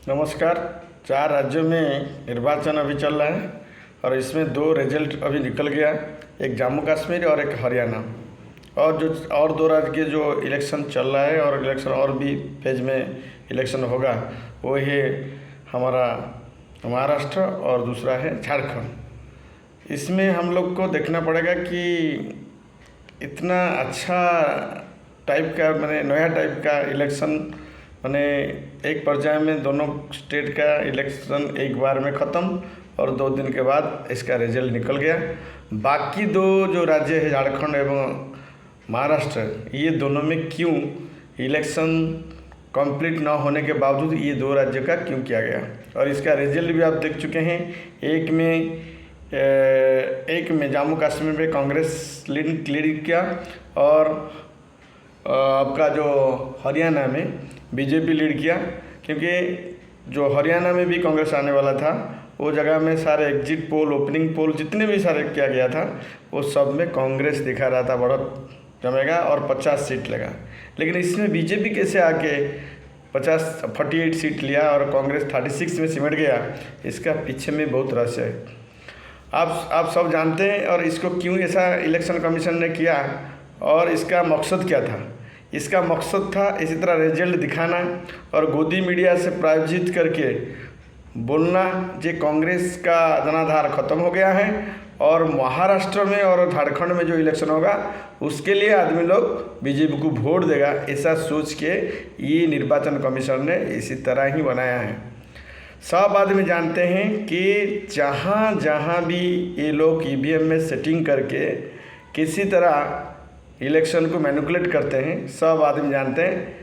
नमस्कार। 4 राज्यों में निर्वाचन अभी चल रहा है और इसमें 2 रिजल्ट अभी निकल गया, एक जम्मू कश्मीर और एक हरियाणा। और 2 राज्य के जो इलेक्शन चल रहा है और इलेक्शन और भी फेज में इलेक्शन होगा, वो है हमारा महाराष्ट्र और दूसरा है झारखंड। इसमें हम लोग को देखना पड़ेगा कि इतना अच्छा टाइप का नया टाइप का इलेक्शन एक पर्याय में दोनों स्टेट का इलेक्शन एक बार में ख़त्म और 2 दिन के बाद इसका रिजल्ट निकल गया। बाकी 2 जो राज्य है झारखंड एवं महाराष्ट्र, ये दोनों में क्यों इलेक्शन कंप्लीट ना होने के बावजूद ये 2 राज्यों का क्यों किया गया, और इसका रिजल्ट भी आप देख चुके हैं। एक में जम्मू कश्मीर में कांग्रेस लीड किया और आपका जो हरियाणा में बीजेपी लीड किया, क्योंकि जो हरियाणा में भी कांग्रेस आने वाला था वो जगह में सारे एग्जिट पोल, ओपनिंग पोल जितने भी सारे किया गया था वो सब में कांग्रेस दिखा रहा था बढ़त जमेगा और 50 सीट लगा। लेकिन इसमें बीजेपी कैसे आके 48 सीट लिया और कांग्रेस 36 में सिमट गया, इसका पीछे में बहुत रहस्य है। आप सब जानते हैं। और इसको क्यों ऐसा इलेक्शन कमीशन ने किया और इसका मकसद क्या था? इसका मकसद था इसी तरह रिजल्ट दिखाना और गोदी मीडिया से प्रायोजित करके बोलना कि कांग्रेस का जनाधार ख़त्म हो गया है और महाराष्ट्र में और झारखंड में जो इलेक्शन होगा उसके लिए आदमी लोग बीजेपी को वोट देगा, ऐसा सोच के ये निर्वाचन कमीशन ने इसी तरह ही बनाया है। सब आदमी जानते हैं कि जहाँ जहाँ भी ये लोग ईवीएम में सेटिंग करके किसी तरह इलेक्शन को मैनिपुलेट करते हैं, सब आदमी जानते हैं।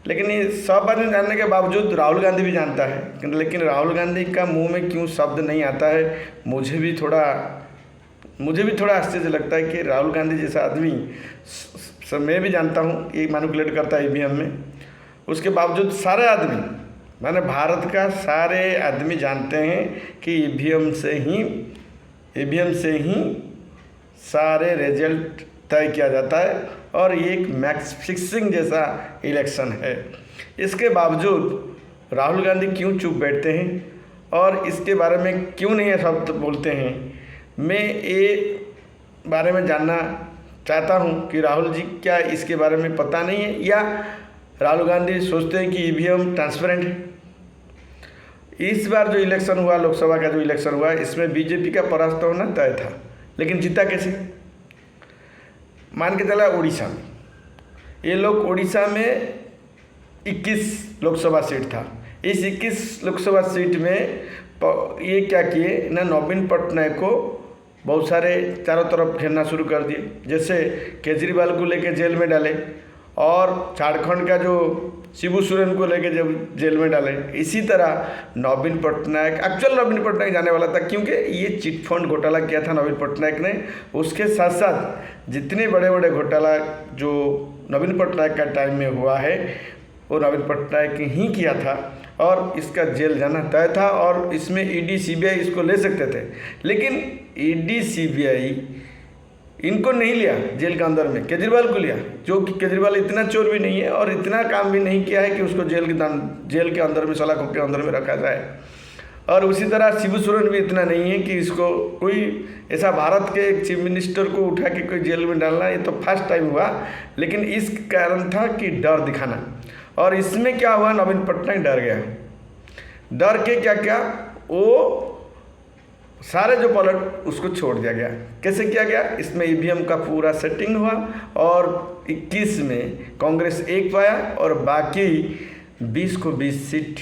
लेकिन ये सब आदमी जानने के बावजूद राहुल गांधी भी जानता है, लेकिन राहुल गांधी का मुंह में क्यों शब्द नहीं आता है, मुझे भी थोड़ा आश्चर्य लगता है कि राहुल गांधी जैसा आदमी मैं भी जानता हूँ ये मैनिपुलेट करता है ईवीएम में। उसके बावजूद सारे आदमी भारत का सारे आदमी जानते हैं कि ईवीएम से ही सारे रिजल्ट तय किया जाता है और ये एक मैच फिक्सिंग जैसा इलेक्शन है। इसके बावजूद राहुल गांधी क्यों चुप बैठते हैं और इसके बारे में क्यों नहीं ये शब्द बोलते हैं? मैं ये बारे में जानना चाहता हूँ कि राहुल जी क्या इसके बारे में पता नहीं है या राहुल गांधी सोचते हैं कि ईवीएम ट्रांसपेरेंट है। इस बार जो इलेक्शन हुआ, लोकसभा का जो इलेक्शन हुआ, इसमें बीजेपी का परास्त होना तय था, लेकिन जीता कैसे? मान के चला उड़ीसा में, ये लोग उड़ीसा में 21 लोकसभा सीट था। इस 21 लोकसभा सीट में ये क्या किए ना, नवीन पटनायक को बहुत सारे चारों तरफ घेरना शुरू कर दिए। जैसे केजरीवाल को लेके जेल में डाले और झारखंड का जो शिबू सोरेन को लेके जब जेल में डाले, इसी तरह नवीन पटनायक जाने वाला था, क्योंकि ये चिट फंड घोटाला किया था नवीन पटनायक ने। उसके साथ साथ जितने बड़े बड़े घोटाला जो नवीन पटनायक का टाइम में हुआ है वो नवीन पटनायक ही किया था और इसका जेल जाना तय था। और इसमें ईडी सीबीआई इसको ले सकते थे, लेकिन ईडी सीबीआई इनको नहीं लिया जेल के अंदर में, केजरीवाल को लिया, जो कि केजरीवाल इतना चोर भी नहीं है और इतना काम भी नहीं किया है कि उसको जेल के अंदर में, सलाखों के अंदर में रखा जाए। और उसी तरह शिबू सोरेन भी इतना नहीं है कि इसको कोई ऐसा भारत के एक चीफ मिनिस्टर को उठा के कोई जेल में डालना, ये तो फर्स्ट टाइम हुआ। लेकिन इस कारण था कि डर दिखाना, और इसमें क्या हुआ, नवीन पटनायक डर गया। डर के क्या वो सारे जो पलट उसको छोड़ दिया गया। कैसे किया गया? इसमें ईवीएम का पूरा सेटिंग हुआ और 21 में कांग्रेस 1 पाया और बाकी 20 को 20 सीट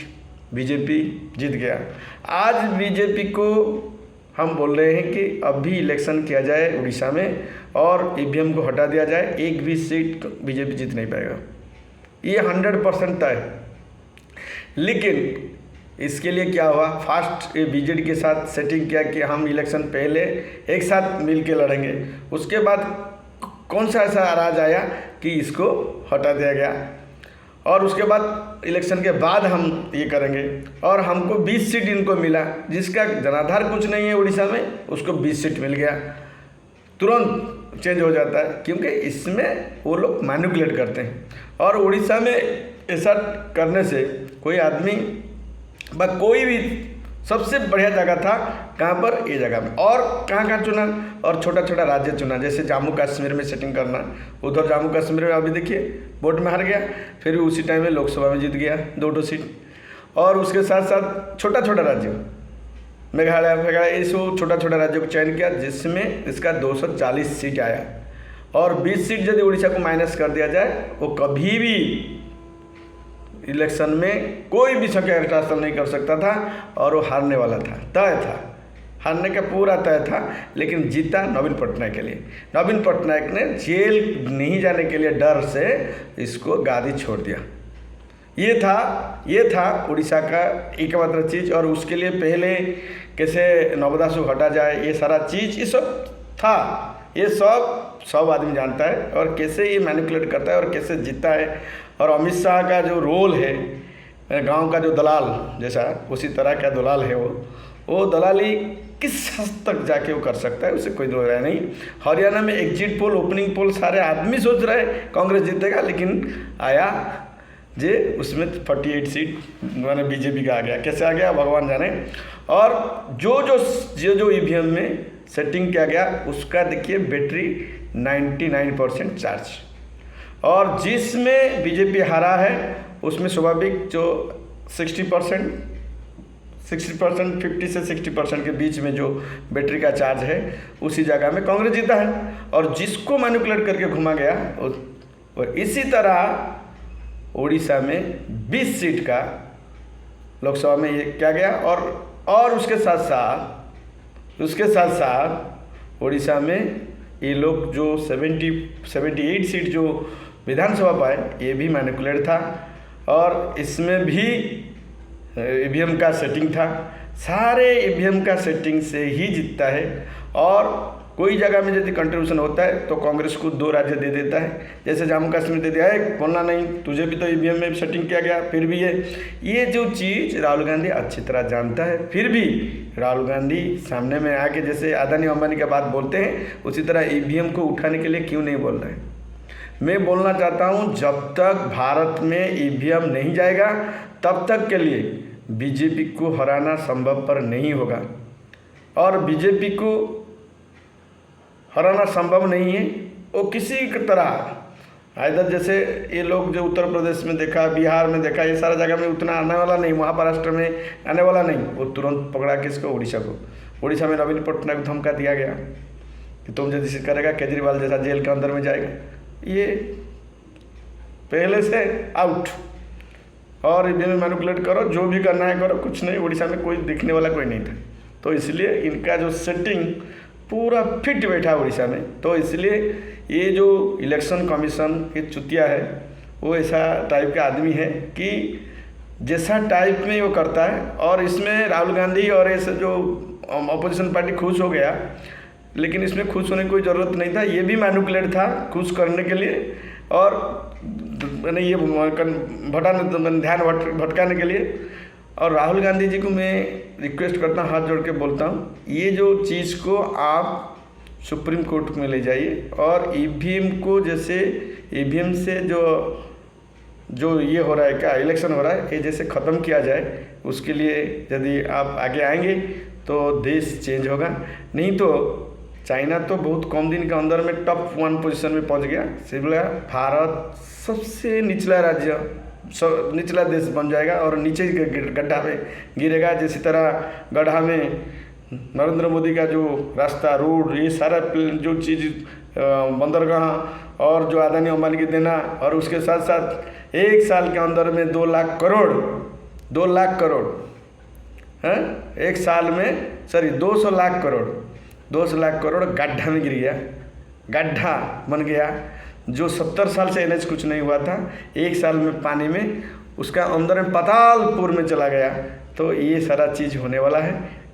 बीजेपी जीत गया। आज बीजेपी को हम बोल रहे हैं कि अभी इलेक्शन किया जाए उड़ीसा में और ईवीएम को हटा दिया जाए, एक भी सीट बीजेपी जीत नहीं पाएगा, ये 100% तय। लेकिन इसके लिए क्या हुआ, फास्ट बीजेडी के साथ सेटिंग किया कि हम इलेक्शन पहले एक साथ मिल के लड़ेंगे। उसके बाद कौन सा ऐसा राज आया कि इसको हटा दिया गया और उसके बाद इलेक्शन के बाद हम ये करेंगे और हमको 20 सीट इनको मिला, जिसका जनाधार कुछ नहीं है उड़ीसा में, उसको 20 सीट मिल गया। तुरंत चेंज हो जाता है, क्योंकि इसमें वो लोग मैनिपुलेट करते हैं। और उड़ीसा में ऐसा करने से कोई आदमी बस कोई भी सबसे बढ़िया जगह था कहाँ पर, ये जगह में। और कहाँ कहाँ चुना, और छोटा छोटा राज्य चुना, जैसे जम्मू कश्मीर में सेटिंग करना। उधर जम्मू कश्मीर में अभी देखिए वोट में हार गया, फिर भी उसी टाइम में लोकसभा में जीत गया 2 सीट। और उसके साथ साथ छोटा छोटा राज्य मेघालय ये सब छोटा छोटा राज्यों को चयन किया, जिसमें इसका 240 सीट आया। और 20 सीट यदि उड़ीसा को माइनस कर दिया जाए, वो कभी भी इलेक्शन में कोई भी संख्या हासिल नहीं कर सकता था, और वो हारने वाला था, तय था, हारने का पूरा तय था। लेकिन जीता नवीन पटनायक के लिए। नवीन पटनायक ने जेल नहीं जाने के लिए डर से इसको गादी छोड़ दिया। ये था उड़ीसा का एकमात्र चीज़। और उसके लिए पहले कैसे नवदास को हटा जाए, ये सारा चीज़, ये सब था, ये सब आदमी जानता है। और कैसे ये मैनिपुलेट करता है और कैसे जीता है। और अमित शाह का जो रोल है, गांव का जो दलाल जैसा, उसी तरह का दलाल है वो दलाली किस हद तक जाके वो कर सकता है, उससे कोई दो राय नहीं। हरियाणा में एग्जिट पोल, ओपनिंग पोल, सारे आदमी सोच रहे कांग्रेस जीतेगा, लेकिन आया जे उसमें 48 सीट मैंने बीजेपी का आ गया। कैसे आ गया भगवान जाने। और जो ईवीएम में सेटिंग किया गया, उसका देखिए बैटरी 99% चार्ज। और जिसमें बीजेपी हारा है, उसमें स्वाभाविक जो 60%, 50 से 60% के बीच में जो बैटरी का चार्ज है, उसी जगह में कांग्रेस जीता है। और जिसको मैनिपुलेट करके घुमा गया, और इसी तरह उड़ीसा में 20 सीट का लोकसभा में ये किया गया। और उसके साथ साथ उड़ीसा में ये लोग जो 78 सीट जो विधानसभा पाए, ये भी मैनिपुलेट था। और इसमें भी ईवीएम का सेटिंग था। सारे ईवीएम का सेटिंग से ही जीतता है। और कोई जगह में यदि कंट्रीब्यूशन होता है तो कांग्रेस को 2 राज्य दे देता है, जैसे जम्मू कश्मीर दे दिया है, बोलना नहीं, तुझे भी तो ईवीएम में सेटिंग किया गया। फिर भी ये जो चीज़ राहुल गांधी अच्छी तरह जानता है, फिर भी राहुल गांधी सामने में आके जैसे अदानी अंबानी की बात बोलते हैं, उसी तरह ईवीएम को उठाने के लिए क्यों नहीं बोल रहे हैं। मैं बोलना चाहता हूँ, जब तक भारत में ईवीएम नहीं जाएगा, तब तक के लिए बीजेपी को हराना संभव पर नहीं होगा। और बीजेपी को हराना संभव नहीं है, वो किसी तरह आइदर जैसे ये लोग जो उत्तर प्रदेश में देखा, बिहार में देखा, ये सारा जगह में उतना आने वाला नहीं, महाराष्ट्र में आने वाला नहीं, वो तुरंत पकड़ा किसको, उड़ीसा को। उड़ीसा में नवीन पटनायक को धमका दिया गया कि तुम यदि करेगा केजरीवाल जैसा जेल के अंदर में जाएगा। ये पहले से आउट। और ईवीएम मैनिपुलेट करो, जो भी करना है करो, कुछ नहीं, उड़ीसा में कोई दिखने वाला कोई नहीं था। तो इसलिए इनका जो सेटिंग पूरा फिट बैठा उड़ीसा में। तो इसलिए ये जो इलेक्शन कमीशन ये चुतिया है, वो ऐसा टाइप का आदमी है कि जैसा टाइप में वो करता है। और इसमें राहुल गांधी और ऐसे जो अपोजिशन पार्टी खुश हो गया, लेकिन इसमें खुश होने की कोई ज़रूरत नहीं था। ये भी मैनिपुलेट था खुश करने के लिए, और मैंने ये ध्यान भटकाने के लिए। और राहुल गांधी जी को मैं रिक्वेस्ट करता हूँ, हाथ जोड़ के बोलता हूँ, ये जो चीज़ को आप सुप्रीम कोर्ट में ले जाइए। और ईवीएम को जैसे ईवीएम से जो ये हो रहा है, क्या इलेक्शन हो रहा है, ये जैसे ख़त्म किया जाए, उसके लिए यदि आप आगे आएंगे तो देश चेंज होगा। नहीं तो चाइना तो बहुत कम दिन के अंदर में टॉप 1 पोजीशन में पहुंच गया। सिर्फ भारत सबसे निचला राज्य, निचला देश बन जाएगा और नीचे गड्ढा में गिरेगा। जिस तरह गड्ढा में नरेंद्र मोदी का जो रास्ता, रोड, ये सारा जो चीज़, बंदरगाह और जो अदानी अंबानी की देना, और उसके साथ साथ 1 साल के अंदर में 2 लाख करोड़ हैं, 1 साल में 200 लाख करोड़ गड्ढा में गिर गया, गड्ढा बन गया। जो 70 साल से एनएच कुछ नहीं हुआ था, 1 साल में पानी में उसका अंदर में पातालपुर में चला गया। तो ये सारा चीज़ होने वाला है।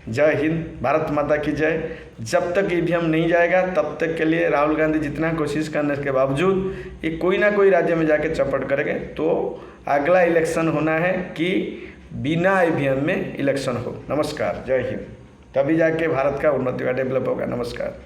जय हिंद, भारत माता की जय। जब तक ईवीएम नहीं जाएगा तब तक के लिए राहुल गांधी जितना कोशिश करने के बावजूद ये कोई ना कोई राज्य में जाके चौपट करेंगे। तो अगला इलेक्शन होना है कि बिना ईवीएम में इलेक्शन हो। नमस्कार, जय हिंद। तभी जाके भारत का उन्नति का डेवलप होगा। नमस्कार।